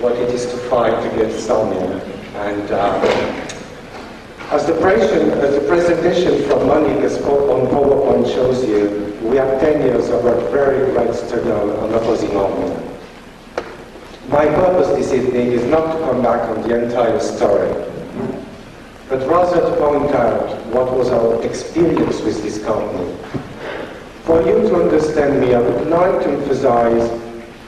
what it is to fight against Omya. And as the presentation from Monique on PowerPoint shows you, we have 10 years of a very great struggle on opposing Omya. My purpose this evening is not to come back on the entire story, but rather to point out what was our experience with this company. For you to understand me, I would like to emphasize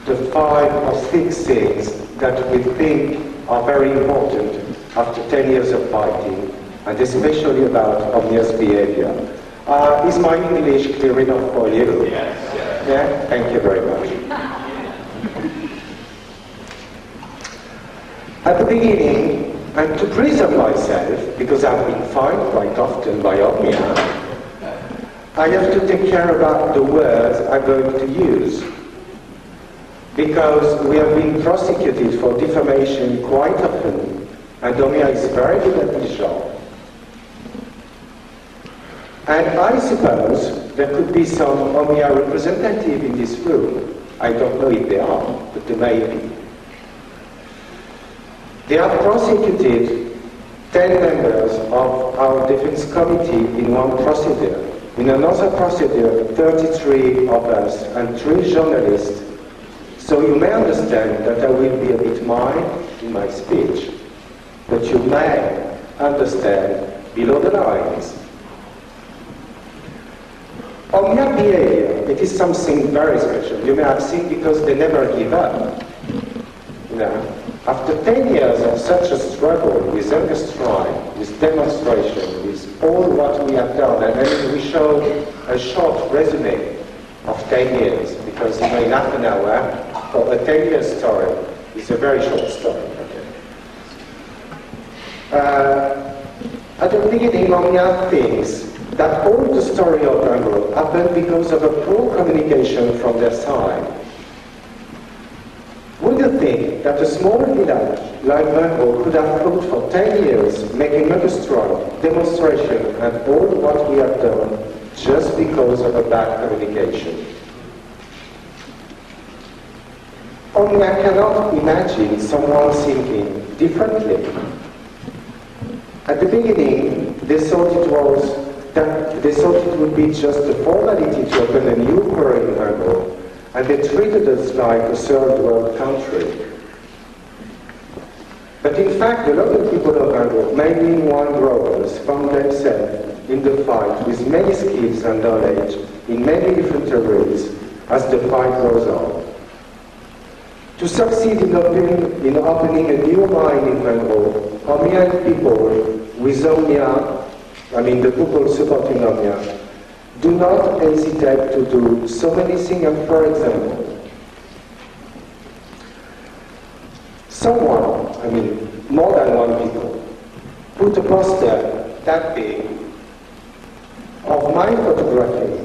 the 5 or 6 things that we think are very important after 10 years of fighting, and especially about Omya's behavior. Is my English clear enough for you? Yes. Yeah? Thank you very much. At the beginning, and to preserve myself, because I've been fined quite often by Omya, I have to take care about the words I'm going to use. Because we have been prosecuted for defamation quite often, and Omya is very good at this job. And I suppose there could be some Omya representative in this room. I don't know if they are, but there may be. They have prosecuted 10 members of our defense committee in one procedure. In another procedure, 33 of us and 3 journalists. So you may understand that I will be a bit mild in my speech, but you may understand below the lines. Omya behavior, it is something very special. You may have seen because they never give up. You know, after 10 years of such a struggle with hunger strike, with demonstration, with all what we have done, and then we show a short resume of 10 years, because in half an hour, for a 10-year story, it's a very short story. At the beginning, Omya thinks that all the story of Vingrau happened because of a poor communication from their side. Would you think that a small village like Vingrau could have fought for 10 years, making hunger strike, demonstration, and all what we have done just because of a bad communication? Omya cannot imagine someone thinking differently. At the beginning, they thought it would be just a formality to open a new quarry in Vingrau, and they treated us like a third world country. But in fact, a lot of people of Vingrau, mainly wine growers, found themselves in the fight with many skills and knowledge in many different areas as the fight goes on. To succeed in opening a new mine in Vingrau, Omya people with Omya, the people supporting Omya, do not hesitate to do so many things. And for example, someone, more than one people, put a poster that big of my photography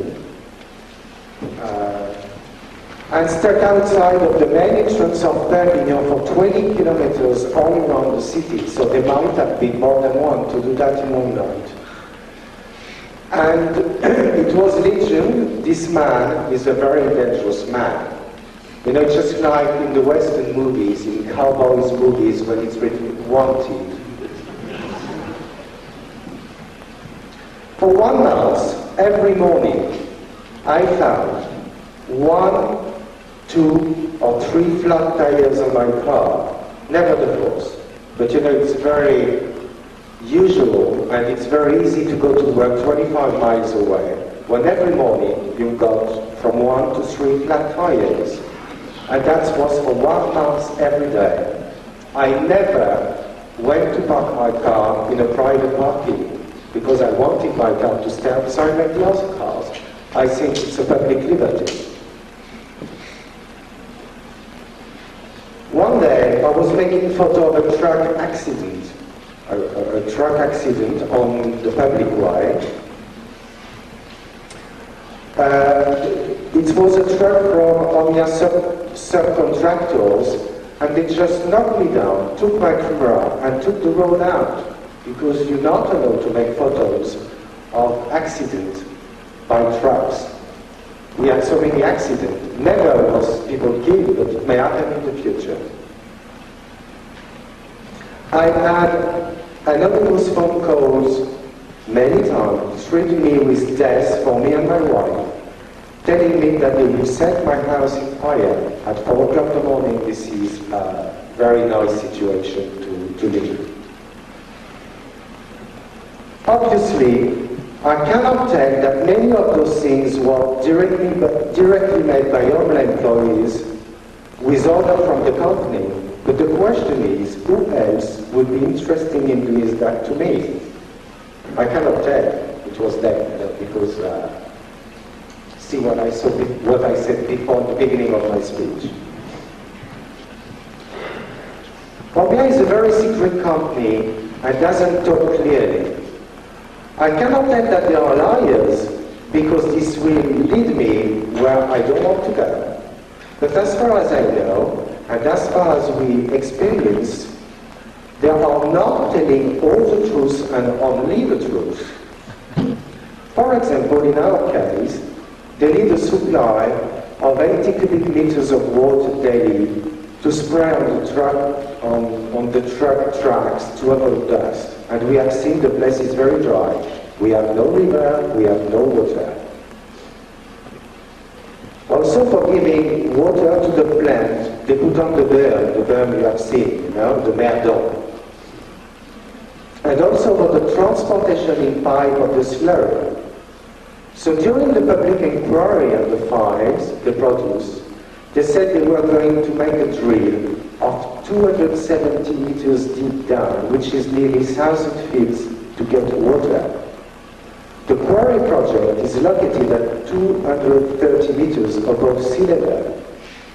and stuck outside of the main entrance of Perpignan for 20 kilometers all around the city. So there might have been more than one to do that in one night. And it was Legion. This man is a very dangerous man. Just like in the Western movies, in cowboys movies, when it's written wanted. For 1 month, every morning, I found 1, 2, or 3 flat tires on my car. Never the 4th. But it's very usual, and it's very easy to go to work 25 miles away, when every morning you got from 1 to 3 flat tires. And that was for 1 month every day. I never went to park my car in a private parking, because I wanted my car to stay outside like the other cars. I think it's a public liberty. One day, I was making a photo of a truck accident. A truck accident on the public way. It was a truck from Omya subcontractors, and they just knocked me down, took my camera, and took the road out, because you're not allowed to make photos of accidents by trucks. We had so many accidents. Never was people killed, but it may happen in the future. I've had anonymous phone calls many times, threatening me with death for me and my wife, telling me that they will set my house in fire at 4 o'clock in the morning. This is a very nice situation to live. Obviously, I cannot tell that many of those things were directly made by Omya employees with order from the company. But the question is, who else would be interested in doing that to me? I cannot tell. It was them, because see what I said before at the beginning of my speech. Omya is a very secret company and doesn't talk clearly. I cannot tell that they are liars, because this will lead me where I don't want to go. But as far as I know, and as far as we experience, they are not telling all the truth and only the truth. For example, in our case, they need a supply of 80 cubic meters of water daily to spray on the truck tracks to avoid dust. And we have seen the place is very dry. We have no river, we have no water. Also for giving water to the plant, they put on the berm you have seen, the merdon. And also for the transportation in pipe of the slurry. So during the public inquiry on the files, the produce, they said they were going to make a drill of 270 meters deep down, which is nearly 1,000 feet to get water. The quarry project is located at 230 meters above sea level,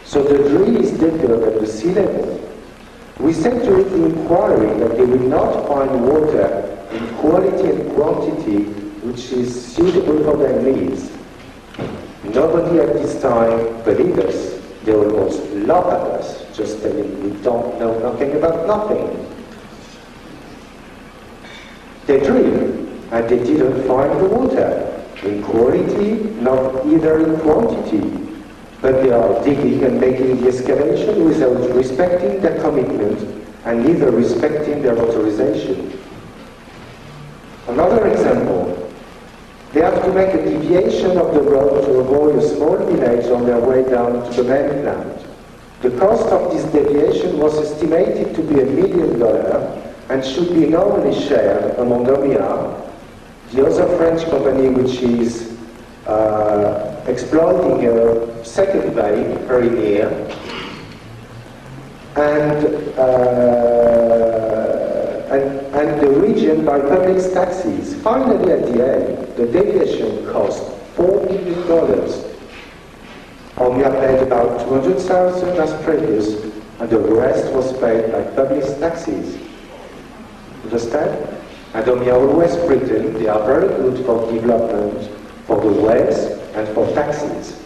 so the drill is deeper at the sea level. We said during the inquiry that they will not find water in quality and quantity which is suitable for their needs. Nobody at this time believed us. They almost laughed at us, just telling we don't know nothing about nothing. They drilled, and they didn't find the water, in quality, not either in quantity. But they are digging and making the excavation without respecting their commitment and neither respecting their authorization. Another example, they have to make a deviation of the road to avoid a small village on their way down to the mainland. The cost of this deviation was estimated to be $1 million and should be normally shared among Omya, the other French company which is exploiting a second bay very near, and the region by public taxes. Finally, at the end, the deviation cost $4 million. Omya paid about $200,000 as previous, and the rest was paid by public taxes. Understand? And Omya always pretend they are very good for development, for the wells, and for taxes.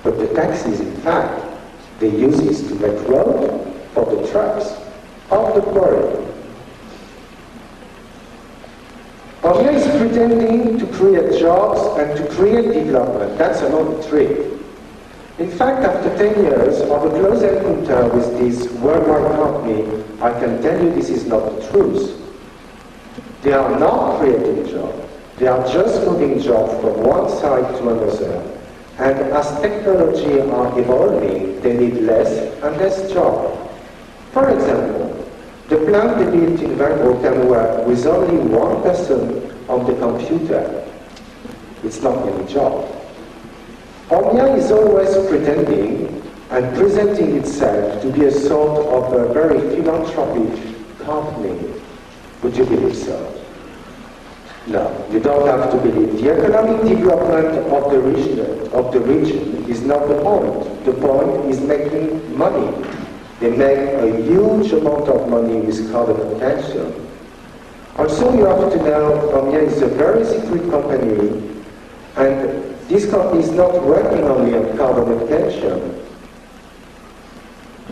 But the taxes, in fact, they use it to make road for the trucks of the quarry. Omya is pretending to create jobs and to create development. That's another trick. In fact, after 10 years of a close encounter with this worldwide company, I can tell you this is not the truth. They are not creating jobs. They are just moving jobs from one side to another. And as technology are evolving, they need less and less jobs. For example, the plant they built in Vingrau can work with only one person on the computer. It's not any job. Omya is always pretending and presenting itself to be a sort of a very philanthropic company. Would you believe so? No, you don't have to believe. The economic development of the region is not the point. The point is making money. They make a huge amount of money with carbon capture. Also, you have to know, Omya is a very secret company, and this company is not working only on carbon capture.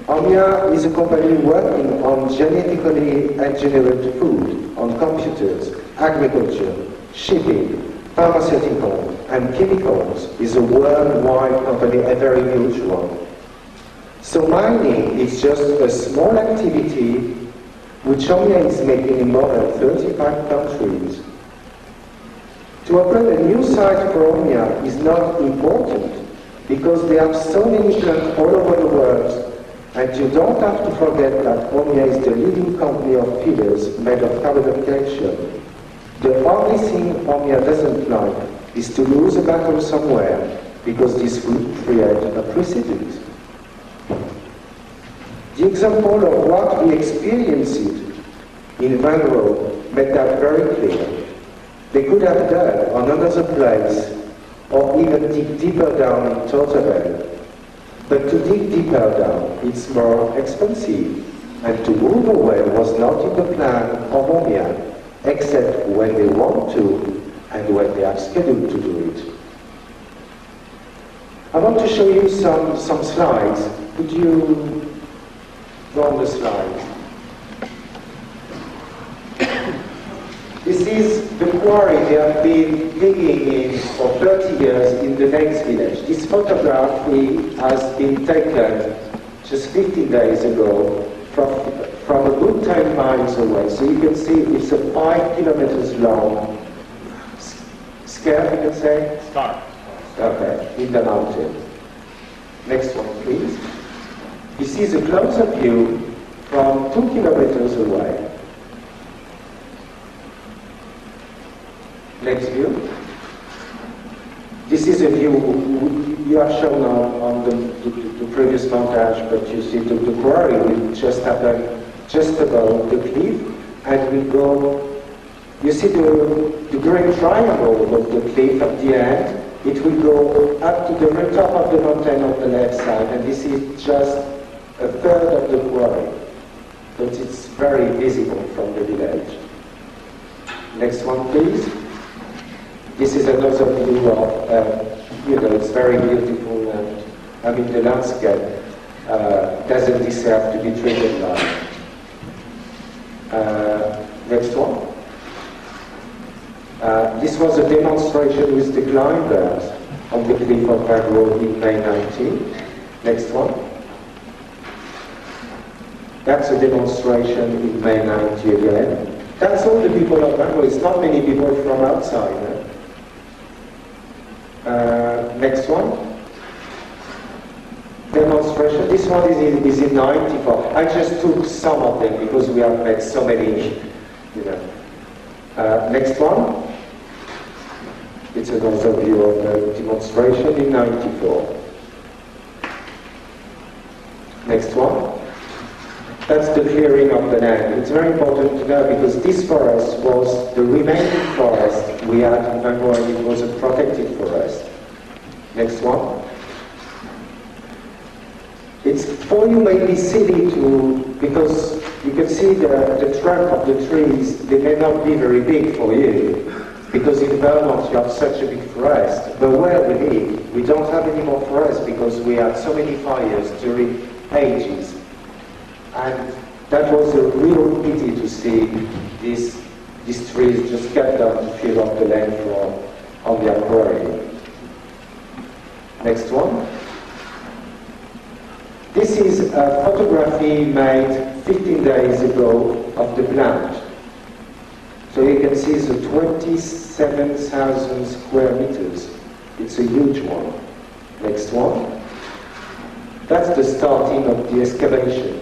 Omya is a company working on genetically engineered food, on computers, agriculture, shipping, pharmaceutical, and chemicals. Is a worldwide company, a very huge one. So mining is just a small activity which Omya is making in more than 35 countries. To open a new site for Omya is not important because they have so many plants all over the world, and you don't have to forget that Omya is the leading company of fillers made of carbon calcium. The only thing Omya doesn't like is to lose a battle somewhere, because this would create a precedent. The example of what we experienced in Vingrau made that very clear. They could have done on another place, or even dig deeper down in Tortabel. But to dig deeper down, it's more expensive, and to move away was not in the plan of Omya, except when they want to, and when they are scheduled to do it. I want to show you some slides. Could you go on the slides? This is the quarry they have been digging in for 30 years in the next village. This photograph has been taken just 15 days ago from a good 10 miles away. So you can see it's a 5 kilometers long scarp, you can say? Scarp. Okay, in the mountain. Next one, please. This is a closer view from 2 kilometers away. Next view. This is a view you have shown on the previous montage, but you see the quarry will just happen just above the cliff, and we go. You see the green triangle of the cliff at the end. It will go up to the very top of the mountain on the left side, and this is just a third of the quarry, but it's very visible from the village. Next one, please. This is another view of, it's very beautiful, and I mean the landscape doesn't deserve to be treated like. Next one. This was a demonstration with the climbers on the cliff of Vingrau in May 19. Next one. That's a demonstration in May 90 again. That's all the people of Vingrau. It's not many people from outside. Next one. Demonstration. This one is in 94. I just took some of them because we have made so many, next one. It's another view of the demonstration in 94. Next one. That's the clearing of the land. It's very important to know because this forest was the remaining forest we had in Vingrau, and it was a protected forest. Next one. It's for you may be silly because you can see the trunk of the trees, they may not be very big for you. Because in Vermont you have such a big forest, but where we live, we don't have any more forest because we had so many fires during ages. And that was a real pity to see these trees just cut down to fill up the land for Omya quarry. Next one. This is a photography made 15 days ago of the plant. So you can see it's a 27,000 square meters. It's a huge one. Next one. That's the starting of the excavation.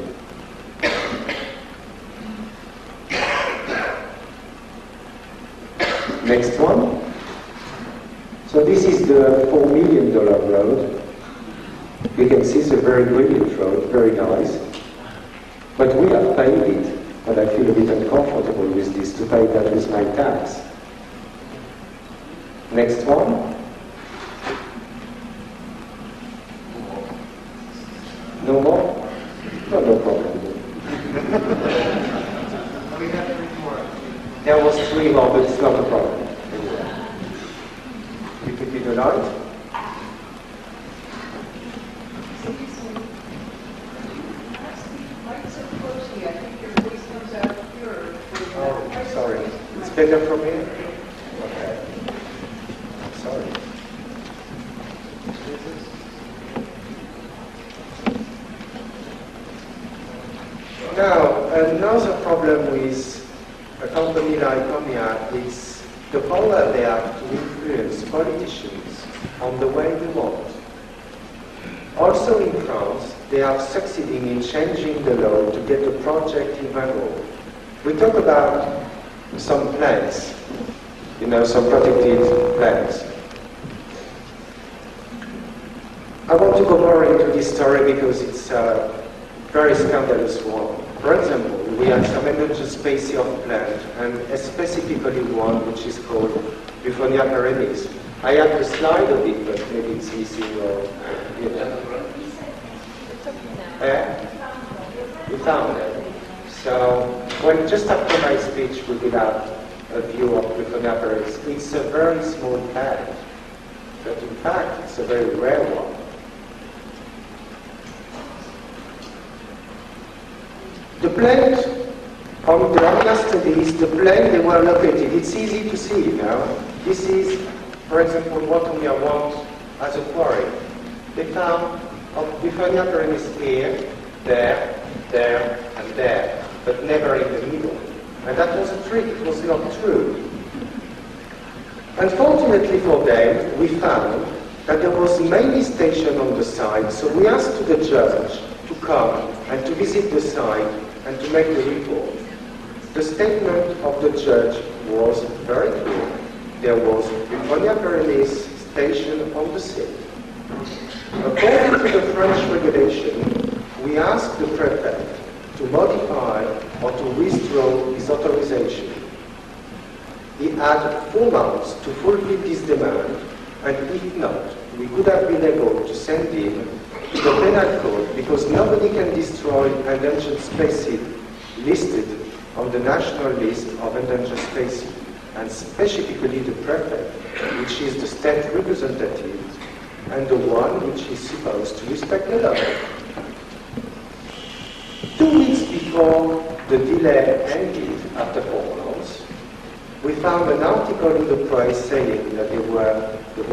Next one. So this is the $4 million road. You can see it's a very brilliant road, very nice. But we have paid it. But I feel a bit uncomfortable with this, to pay that with my tax. Next one. No more? No problem. There was 3 more, but it's not a problem. You could be the light. Sorry. It's better from here? Okay. Sorry. Now, another problem with a company like Omya is the power they have to influence politicians on the way they want. Also in France, they are succeeding in changing the law to get a project in Vingrau. We talk about some plants, some protected plants. I want to go more into this story because it's a very scandalous one. For example, we have some endangered species of plant, and specifically one which is called Buffonia perennis. I have a slide of it, but maybe it's missing or... You found it. So, just after my speech, we will have a view of Buffonia perennis. It's a very small plant, but in fact, it's a very rare one. The plant, on the Omya studies, the plant they were located, it's easy to see now. This is, for example, what Omya wants as a quarry. They found Buffonia perennis here, there, and there, but never in the middle. And that was a trick, it was not true. Unfortunately for them, we found that there was mainly station on the site, so we asked the judge to come and to visit the site and to make the report. The statement of the judge was very clear. There was Buffonia perennis station on the site. According to the French regulation, we asked the prefect to modify or to withdraw his authorization. He had 4 months to fulfill this demand, and if not, we could have been able to send him to the penal code because nobody can destroy endangered species listed on the national list of endangered species, and specifically the prefect, which is the state representative and the one which is supposed to respect the law. 2 weeks before the delay ended after 4 months, we found an article in the press saying that there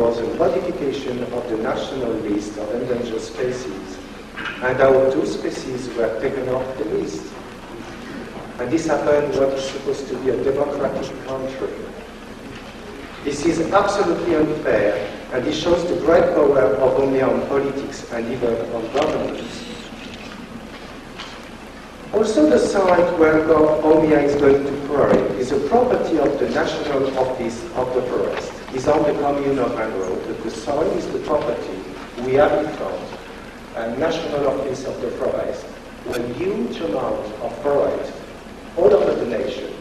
was a modification of the national list of endangered species, and our 2 species were taken off the list. And this happened what is supposed to be a democratic country. This is absolutely unfair, and it shows the great power of Omya on politics and even on governance. Also, the site where Omya is going to quarry is a property of the National Office of the Forest. It's on the commune of Renaud, but the soil is the property we have in France, a National Office of the Forest, a huge amount of forest all over the nation.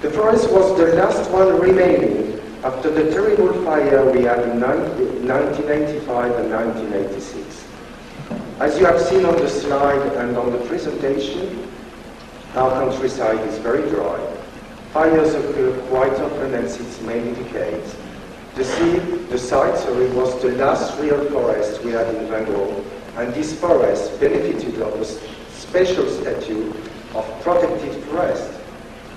The forest was the last one remaining after the terrible fire we had in 1985 and 1986. As you have seen on the slide and on the presentation, our countryside is very dry. Fires occur quite often and since many decades. The site was the last real forest we had in Vingrau, and this forest benefited of a special statute of protected forest.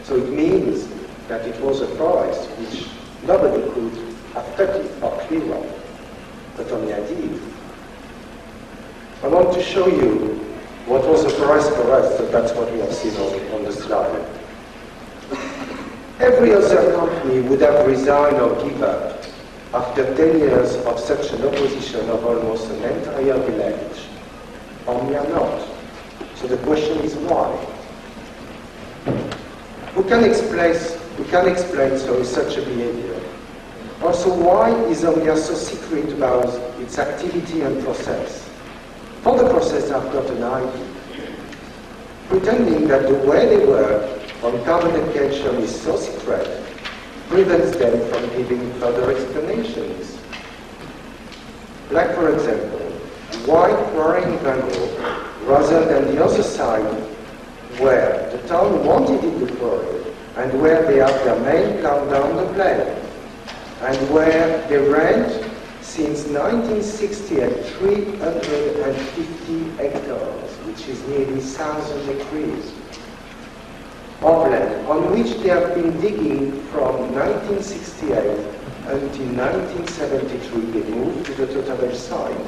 So it means that it was a forest which nobody could have touched or cleared off, but Omya did. I want to show you what was a forest for us, so that's what we have seen on the slide. Every other company would have resigned or given up after 10 years of such an opposition of almost an entire village. Omya not. So the question is why? We can explain such a behavior. Also, why is Omya so secret about its activity and process? For the process, I've got an idea. Pretending that the way they work on carbon capture is so secret prevents them from giving further explanations. Like, for example, why quarrying Vingrau rather than the other side where the town wanted it to quarry and where they have their main plant down the plain and where they rent since 1968 350 hectares, which is nearly 1,000 acres of land on which they have been digging from 1968 until 1973. They moved to the total site.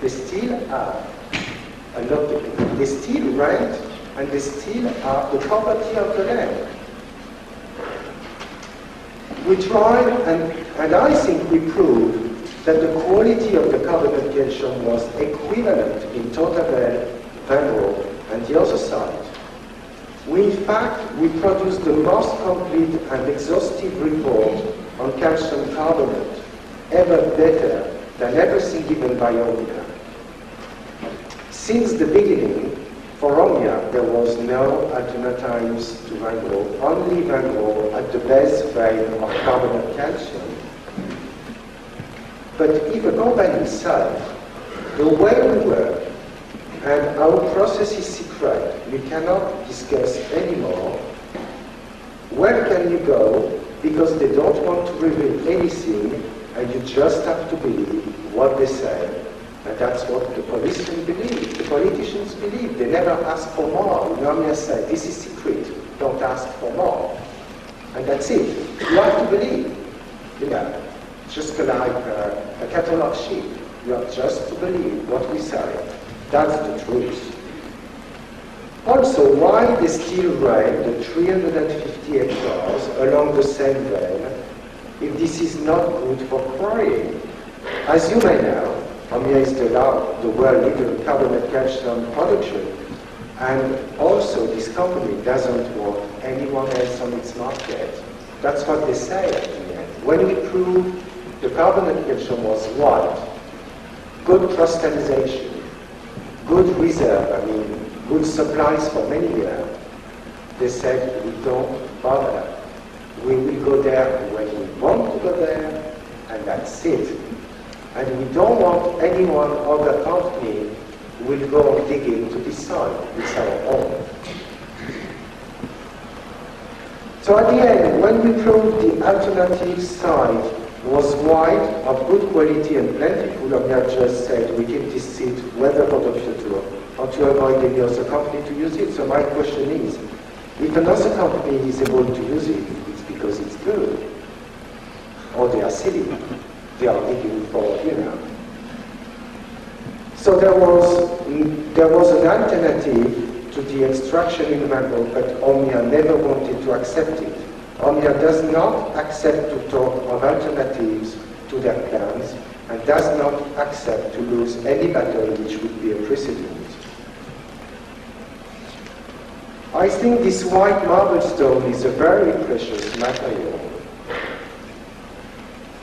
They still have and not, they still rent, and they still are the property of the land. We tried, and I think we proved that the quality of the carbonate calcium was equivalent in Totavelle, Vingrau, and the other side. In fact, we produced the most complete and exhaustive report on calcium carbonate, ever better than everything given by Omya. Since the beginning, for Omya, there was no alternatives to Vingrau, only Vingrau at the best vein of carbonate calcium. But if a company itself, the way we work, and our process is secret, we cannot discuss anymore, where can you go? Because they don't want to reveal anything, and you just have to believe what they say. And that's what the policemen believe, the politicians believe. They never ask for more. Omya said, this is secret, don't ask for more. And that's it. You have to believe. Just like a catalog sheet. You have just to believe what we say. That's the truth. Also, why they still rent the 350 hectares along the same vein if this is not good for quarrying? As you may know, Omya is the world leader in carbonate calcium production, and also this company doesn't want anyone else on its market. That's what they say at the end. When we prove the carbonate calcium was white, good crystallization, good reserve, good supplies for many years, they said, we don't bother. We will go there when we want to go there, and that's it. And we don't want anyone other company who will go digging to this soil. It's our own. So at the end, when we proved the alternative side was white, of good quality and plentiful, Omya just said, we keep this seed whether for the future or to avoid any other company to use it. So my question is, if another company is able to use it, it's because it's good. Or they are silly. They are digging for, So there was an alternative to the extraction in Vingrau, but Omya never wanted to accept it. Omya does not accept to talk of alternatives to their plans, and does not accept to lose any battle which would be a precedent. I think this white marble stone is a very precious material.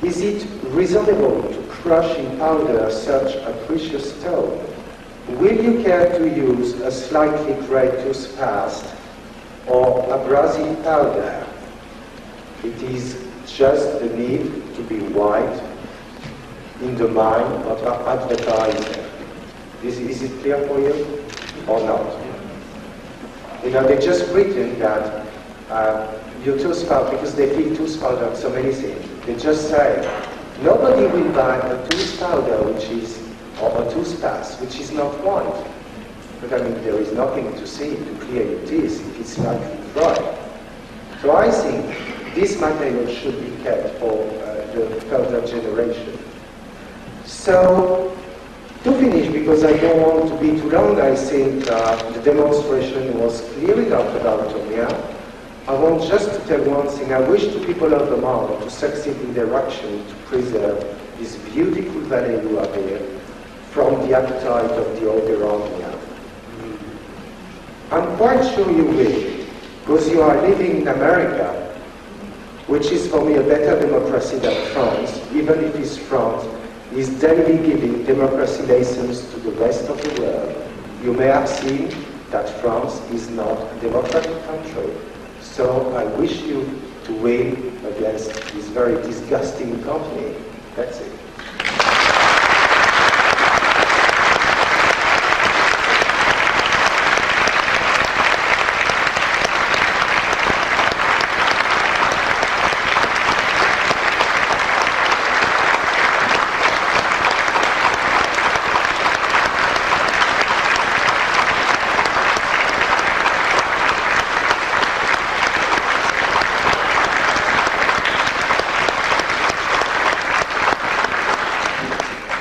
Is it reasonable to crush in powder such a precious stone? Will you care to use a slightly grey toothpaste or abrasive powder? It is just the need to be white in the mind of our advertiser. Is it clear for you or not? They just written that your tooth powder, because they feed tooth powder on so many things, they just say, nobody will buy a tooth powder or a toothpaste which is not white. But there is nothing to see to clear your teeth if it's slightly dry. So I think this material should be kept for the further generation. So, to finish, because I don't want to be too long, I think the demonstration was clear enough about Omya. I want just to tell one thing. I wish to people of the Marne to succeed in their action to preserve this beautiful valley you have here from the appetite of the older Omya. I'm quite sure you will, because you are living in America, which is for me a better democracy than France, even if it's France is daily giving democracy lessons to the rest of the world. You may have seen that France is not a democratic country. So I wish you to win against this very disgusting company. That's it.